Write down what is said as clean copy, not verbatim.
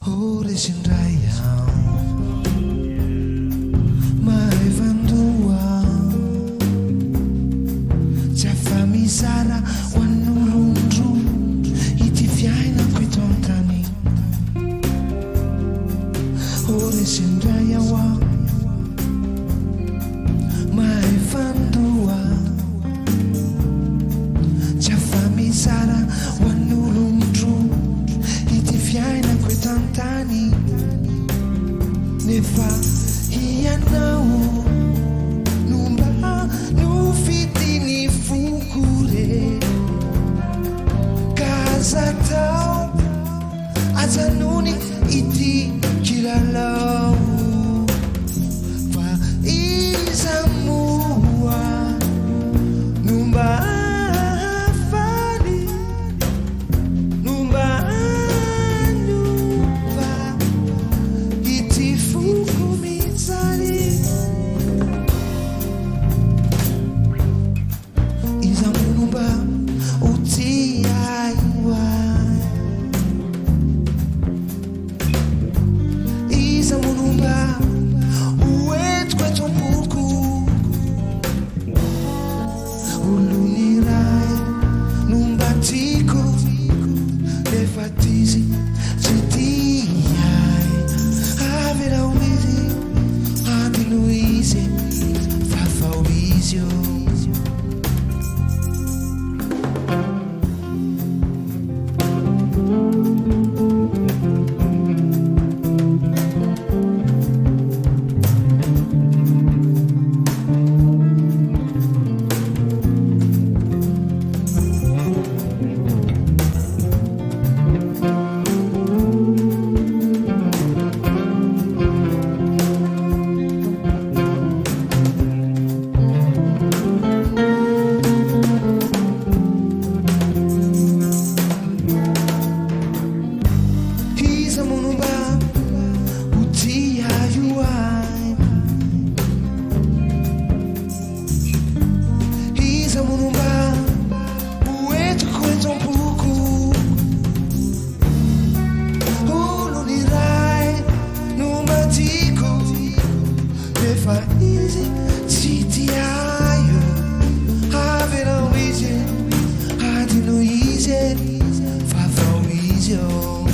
Origin Raya Mai Vandua Jafami Sara Wanurundru Iti Fiaina Quitontani Origin Raya Mai Vandua Jafami Sara Wanurundru Iti Fiaina Quitontani Nefa Hianau Numba Nufitini Fukure Kazatau Azanuni Iti Kilalau Fa Izamua Numba Fali Numba Nuva Iti Fukumitsari Izamunumba Uti Aiwa Izamunumba Uetwe Tompuku Ulunirai Numbatiko Nefatizi Chitiai Avera Uizi Abinuizi Fafa Uizio Izamunumba Uti Ayuai Izamunumba Uetu Kwetompuku Ulunirai Numbatiko Nefa Izi Chiti Ayo Avera Uizi Adino Izi Fafa Uizio